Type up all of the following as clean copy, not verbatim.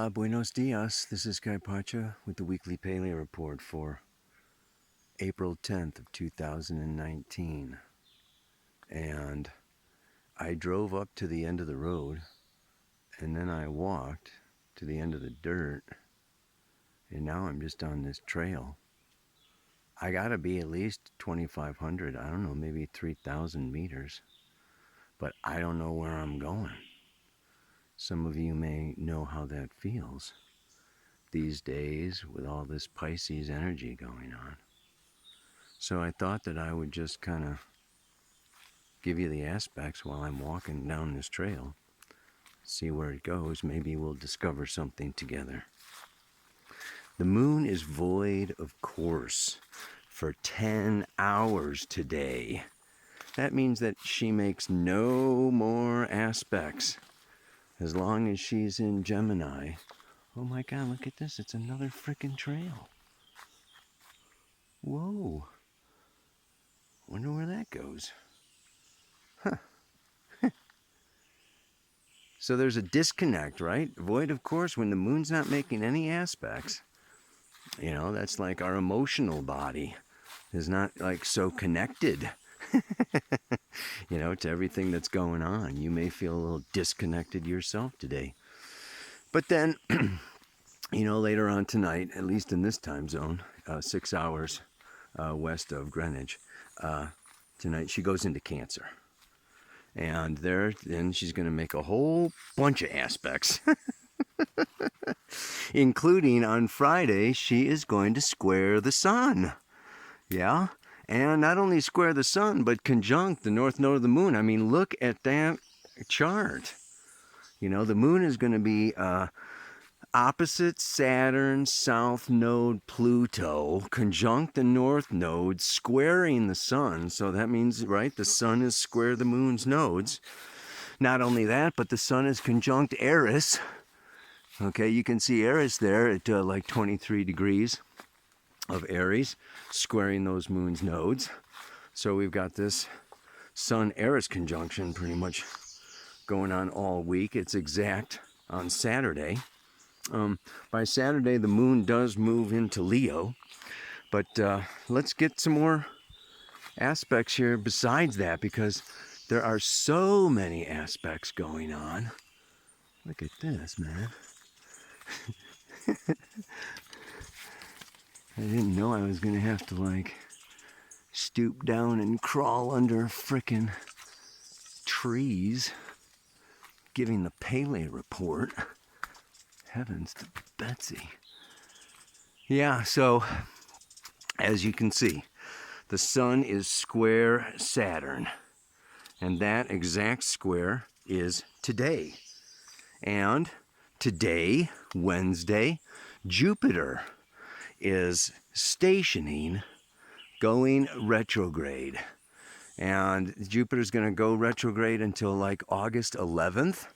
Hola, buenos dias. This is Kaypacha with the weekly Paleo report for April 10th of 2019. And I drove up to the end of the road, and then I walked to the end of the dirt, and now I'm just on this trail. I gotta be at least 2,500, I don't know, maybe 3,000 meters, but I don't know where I'm going. Some of you may know how that feels these days with all this Pisces energy going on. So I thought that I would just kind of give you the aspects while I'm walking down this trail. See where it goes. Maybe we'll discover something together. The moon is void of course for 10 hours today. That means that she makes no more aspects as long as she's in Gemini. Oh my God, look at this. It's another frickin' trail. Whoa. Wonder where that goes. Huh. So there's a disconnect, right? Void of course when the moon's not making any aspects. You know, that's like our emotional body is not like so connected, you know, to everything that's going on. You may feel a little disconnected yourself today. But then, you know, later on tonight, at least in this time zone, 6 hours west of Greenwich, tonight she goes into Cancer. And then she's going to make a whole bunch of aspects. Including on Friday, she is going to square the sun. Yeah? And not only square the sun, but conjunct the north node of the moon. I mean, look at that chart. You know, the moon is going to be opposite Saturn, south node Pluto, conjunct the north node, squaring the sun. So that means, right, the sun is square the moon's nodes. Not only that, but the sun is conjunct Eris. Okay, you can see Eris there at like 23 degrees of Aries, squaring those moon's nodes. So we've got this sun-Eris conjunction pretty much going on all week. It's exact on Saturday. By Saturday, the moon does move into Leo. But let's get some more aspects here besides that, because there are so many aspects going on. Look at this, man. I didn't know I was going to have to, like, stoop down and crawl under frickin' trees giving the Pele report. Heavens to Betsy. Yeah, so, as you can see, the sun is square Saturn. And that exact square is today. And today, Wednesday, Jupiter is stationing, going retrograde. And Jupiter's going to go retrograde until like August 11th,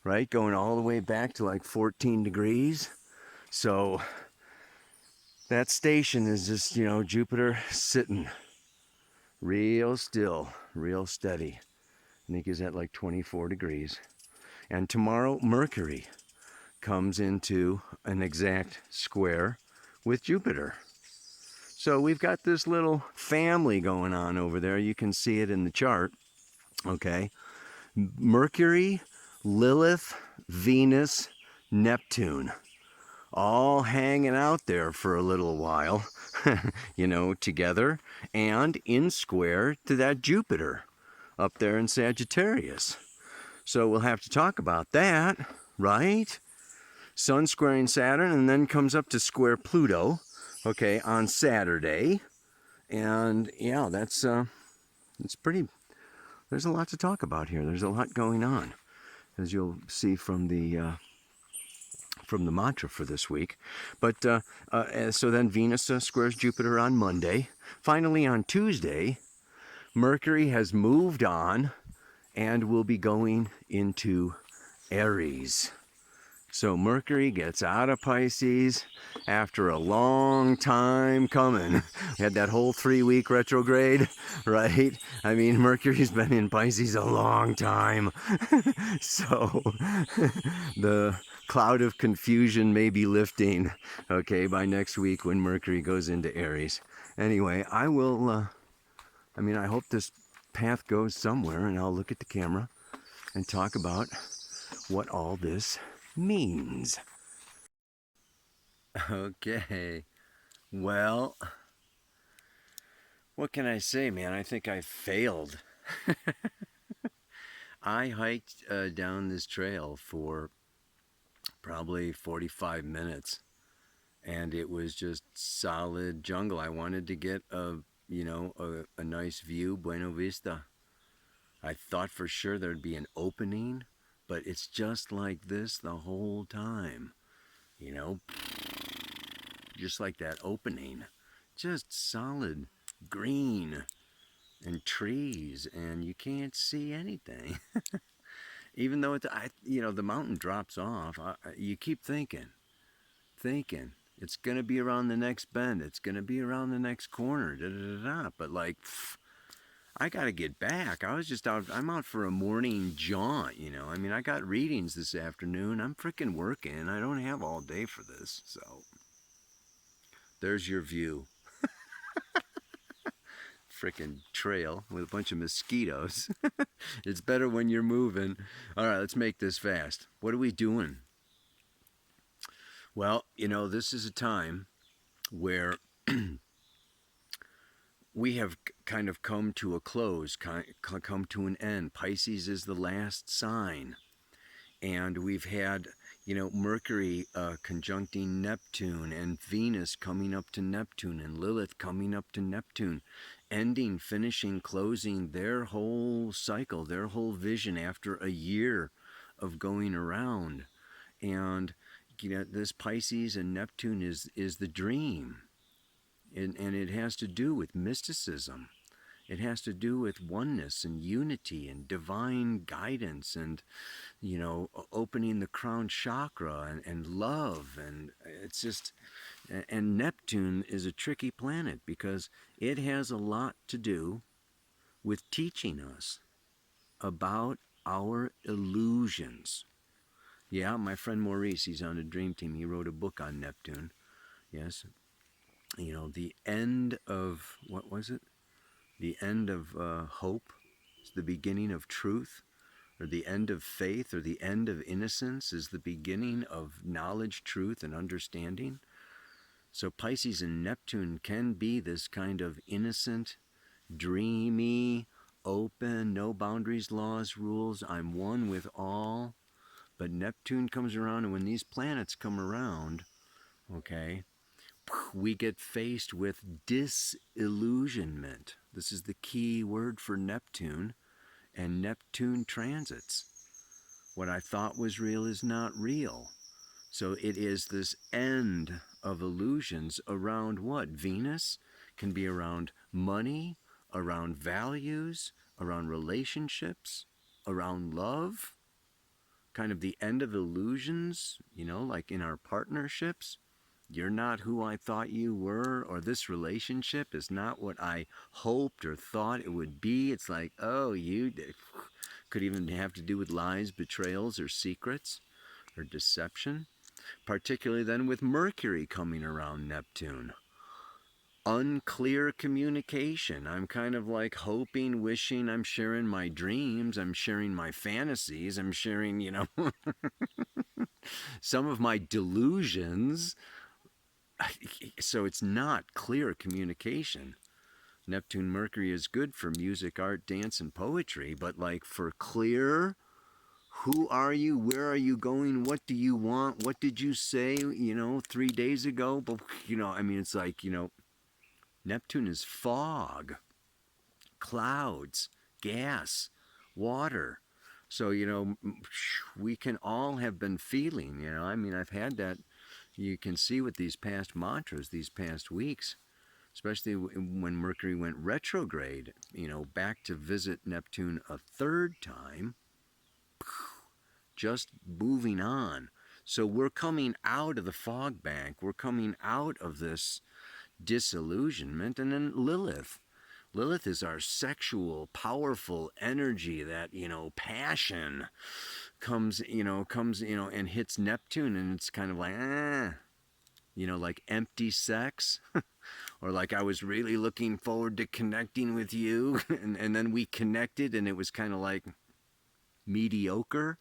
right? Going all the way back to like 14 degrees. So that station is just, you know, Jupiter sitting real still, real steady. I think he's at like 24 degrees. And tomorrow, Mercury comes into an exact square with Jupiter. So we've got this little family going on over there. You can see it in the chart. Okay. Mercury, Lilith, Venus, Neptune. All hanging out there for a little while, you know, together and in square to that Jupiter up there in Sagittarius. So we'll have to talk about that, right? Sun squaring Saturn and then comes up to square Pluto, okay, on Saturday. And yeah, that's pretty, there's a lot to talk about here. There's a lot going on, as you'll see from the mantra for this week. But so then Venus squares Jupiter on Monday. Finally on Tuesday, Mercury has moved on and will be going into Aries. So Mercury gets out of Pisces after a long time coming. We had that whole 3-week retrograde, right? I mean, Mercury's been in Pisces a long time. So the cloud of confusion may be lifting, okay, by next week when Mercury goes into Aries. Anyway, I will, I hope this path goes somewhere, and I'll look at the camera and talk about what all this means. Okay. Well, what can I say, man? I think I failed. I hiked down this trail for probably 45 minutes, and it was just solid jungle. I wanted to get a nice view, Buena Vista. I thought for sure there'd be an opening, but it's just like this the whole time. You know, just like that opening. Just solid green and trees, and you can't see anything. Even though the mountain drops off, you keep thinking it's gonna be around the next bend, it's gonna be around the next corner, da da da da. But like, I gotta get back. I was just out. I'm out for a morning jaunt. I got readings this afternoon. I'm freaking working. I don't have all day for this. So there's your view. Freaking trail with a bunch of mosquitoes. It's better when you're moving. All right, let's make this fast. What are we doing? Well, this is a time where we have kind of come to a close, come to an end. Pisces is the last sign. And we've had, Mercury conjuncting Neptune, and Venus coming up to Neptune, and Lilith coming up to Neptune, ending, finishing, closing their whole cycle, their whole vision after a year of going around. And this Pisces and Neptune is the dream, and it has to do with mysticism. It has to do with oneness and unity and divine guidance, and opening the crown chakra, and love. And it's just, and Neptune is a tricky planet because it has a lot to do with teaching us about our illusions. Yeah, my friend Maurice, he's on the Dream Team. He wrote a book on Neptune. Yes. The end of, what was it? The end of hope. It's the beginning of truth. Or the end of faith, or the end of innocence is the beginning of knowledge, truth, and understanding. So Pisces and Neptune can be this kind of innocent, dreamy, open, no boundaries, laws, rules, I'm one with all. But Neptune comes around, and when these planets come around, okay, we get faced with disillusionment. This is the key word for Neptune, and Neptune transits. What I thought was real is not real. So it is this end of illusions around what? Venus can be around money, around values, around relationships, around love. Kind of the end of illusions, like in our partnerships. You're not who I thought you were, or this relationship is not what I hoped or thought it would be. It's like, oh, could even have to do with lies, betrayals, or secrets, or deception. Particularly then with Mercury coming around Neptune. Unclear communication. I'm kind of like hoping, wishing, I'm sharing my dreams, I'm sharing my fantasies, I'm sharing, some of my delusions. So it's not clear communication. Neptune Mercury is good for music, art, dance, and poetry, but like for clear, who are you? Where are you going? What do you want? What did you say, 3 days ago? But, it's like, Neptune is fog, clouds, gas, water. So, we can all have been feeling, I've had that. You can see with these past mantras, these past weeks, especially when Mercury went retrograde, back to visit Neptune a third time, just moving on. So we're coming out of the fog bank. We're coming out of this disillusionment. And then Lilith. Lilith is our sexual, powerful energy, that, passion comes, and hits Neptune, and it's kind of like, like empty sex. Or like, I was really looking forward to connecting with you, and then we connected, and it was kind of like mediocre.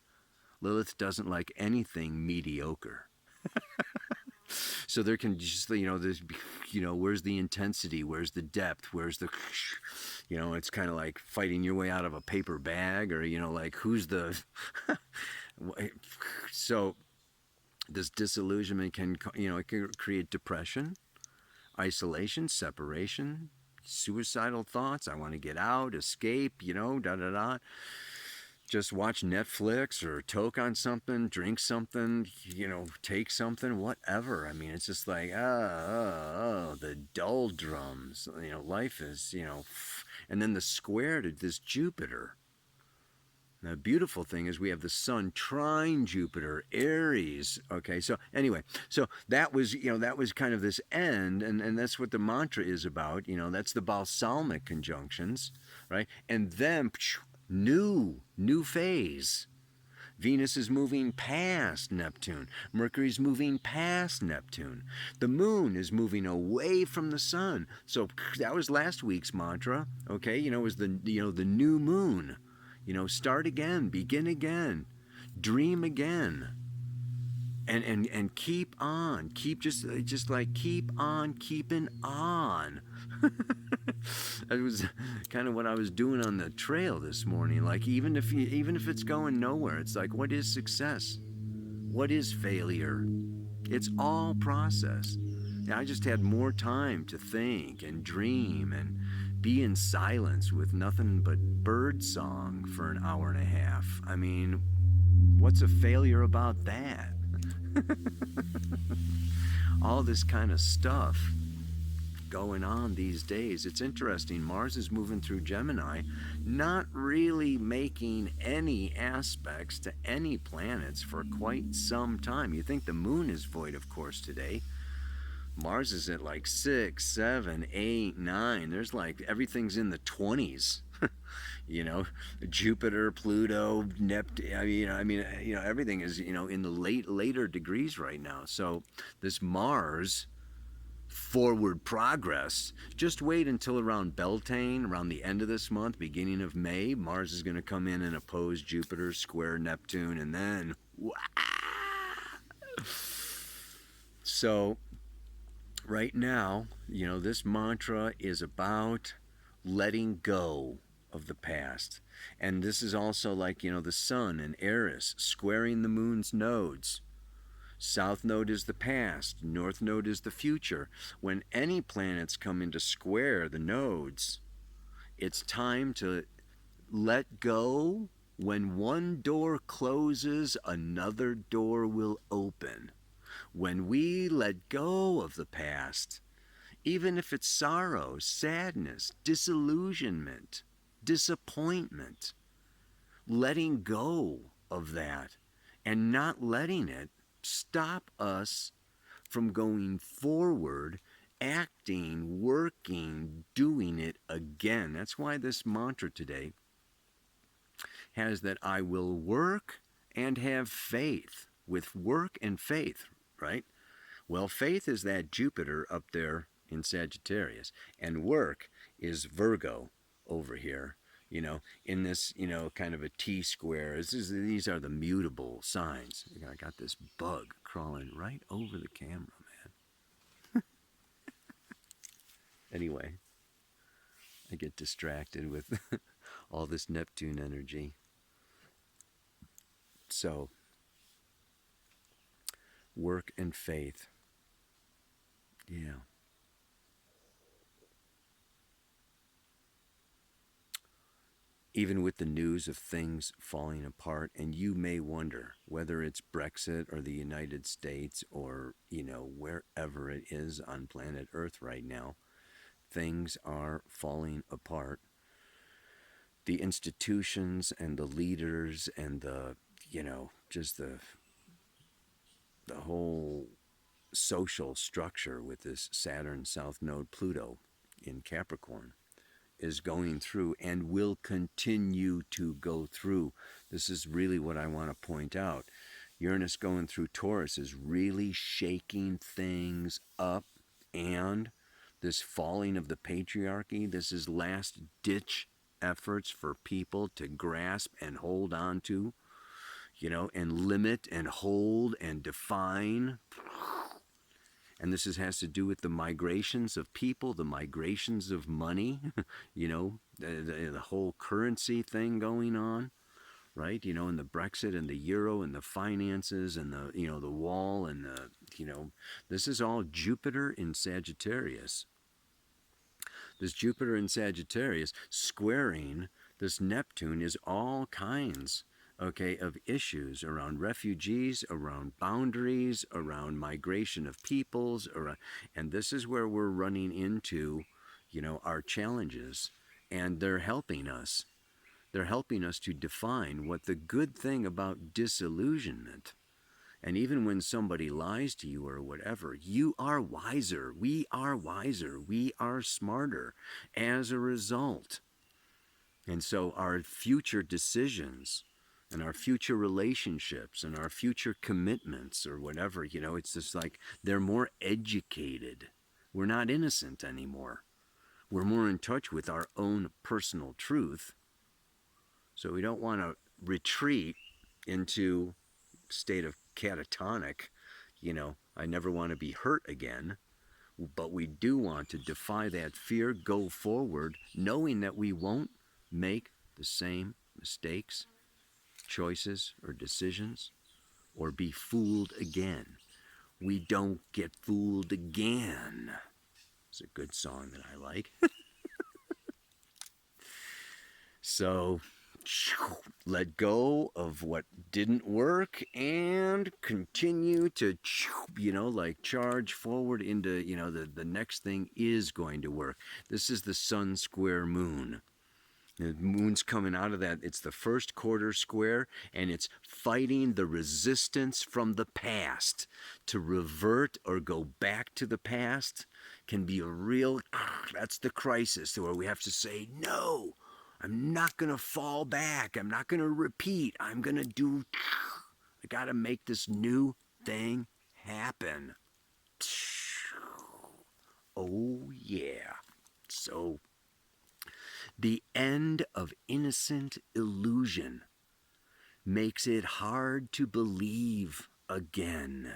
Lilith doesn't like anything mediocre. So there can just, there's, where's the intensity? Where's the depth? Where's the, it's kind of like fighting your way out of a paper bag, or, like, who's the, so this disillusionment can, it can create depression, isolation, separation, suicidal thoughts. I want to get out, escape, da da da. Just watch Netflix or toke on something, drink something, take something, whatever. I mean, it's just like, the doldrums. Life is, and then the square to this Jupiter. The beautiful thing is we have the sun trine Jupiter, Aries. Okay, so anyway, so that was, that was kind of this end, and that's what the mantra is about. That's the balsamic conjunctions, right? And then new phase. Venus is moving past Neptune. Mercury's moving past Neptune. The moon is moving away from the sun. So that was last week's mantra. Okay, it was the new moon. Start again, begin again, dream again, and keep on, just like keep on keeping on. That was kind of what I was doing on the trail this morning. Like, even if it's going nowhere, it's like, what is success? What is failure? It's all process. I just had more time to think and dream and be in silence with nothing but bird song for an hour and a half. I mean, what's a failure about that? All this kind of stuff going on these days. It's interesting. Mars is moving through Gemini, not really making any aspects to any planets for quite some time. You think the moon is void, of course, today. Mars is at like 6, 7, 8, 9. There's like everything's in the 20s. Jupiter, Pluto, Neptune. Everything is in the later degrees right now. So this Mars forward progress. Just wait until around Beltane, around the end of this month, beginning of May. Mars is going to come in and oppose Jupiter, square Neptune, and then so right now, this mantra is about letting go of the past. And this is also like, the sun and Eris squaring the moon's nodes. South node is the past, north node is the future. When any planets come into square the nodes, it's time to let go. When one door closes, another door will open. When we let go of the past, even if it's sorrow, sadness, disillusionment, disappointment, letting go of that and not letting it stop us from going forward, acting, working, doing it again. That's why this mantra today has that I will work and have faith. With work and faith, right? Well, faith is that Jupiter up there in Sagittarius, and work is Virgo over here. In this, kind of a T square. These are the mutable signs. I got this bug crawling right over the camera, man. Anyway, I get distracted with all this Neptune energy. So, work and faith. Yeah. Even with the news of things falling apart, and you may wonder whether it's Brexit or the United States or, wherever it is on planet Earth right now, things are falling apart. The institutions and the leaders and the, just the the whole social structure with this Saturn South Node Pluto in Capricorn is going through and will continue to go through. This is really what I want to point out. Uranus going through Taurus is really shaking things up, and this falling of the patriarchy, this is last ditch efforts for people to grasp and hold on to, and limit and hold and define. And this has to do with the migrations of people, the migrations of money, the whole currency thing going on, right? And the Brexit and the euro and the finances and the wall and this is all Jupiter in Sagittarius. This Jupiter in Sagittarius squaring this Neptune is all kinds, of issues around refugees, around boundaries, around migration of peoples, and this is where we're running into, our challenges, and they're helping us. They're helping us to define what the good thing about disillusionment, and even when somebody lies to you or whatever, you are wiser. We are wiser. We are smarter as a result. And so our future decisions and our future relationships and our future commitments or whatever, it's just like they're more educated. We're not innocent anymore. We're more in touch with our own personal truth. So we don't want to retreat into state of catatonic, I never want to be hurt again. But we do want to defy that fear, go forward, knowing that we won't make the same mistakes, choices, or decisions, or be fooled again. We don't get fooled again. It's a good song that I like. So, let go of what didn't work and continue to, charge forward into, the next thing is going to work. This is the sun square moon. The moon's coming out of that. It's the first quarter square, and it's fighting the resistance from the past. To revert or go back to the past can be a real, that's the crisis where we have to say, no, I'm not going to fall back. I'm not going to repeat. I'm going to I got to make this new thing happen. Oh, yeah. So, the end of innocent illusion makes it hard to believe again.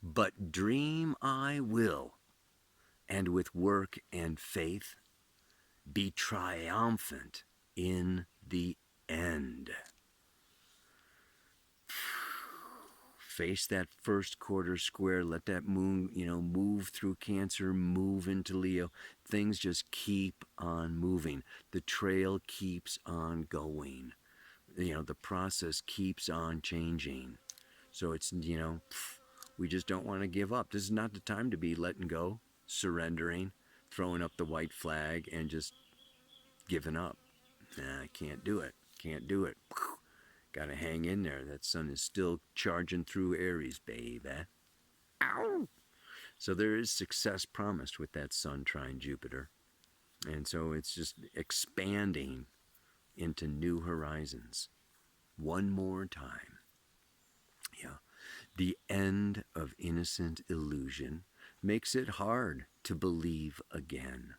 But dream I will, and with work and faith, be triumphant in the end. Face that first quarter square. Let that moon, move through Cancer, move into Leo. Things just keep on moving. The trail keeps on going. The process keeps on changing. So it's, we just don't want to give up. This is not the time to be letting go, surrendering, throwing up the white flag, and just giving up. Nah, I can't do it. Can't do it. Got to hang in there. That sun is still charging through Aries, baby. Ow! So there is success promised with that sun trine Jupiter. And so it's just expanding into new horizons. One more time. Yeah. The end of innocent illusion makes it hard to believe again.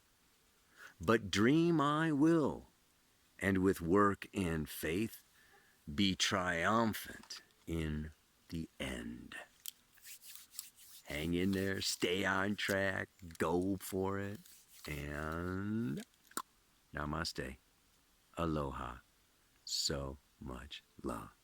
But dream I will, and with work and faith, be triumphant in the end. Hang in there, stay on track, go for it, and namaste. Aloha. So much love.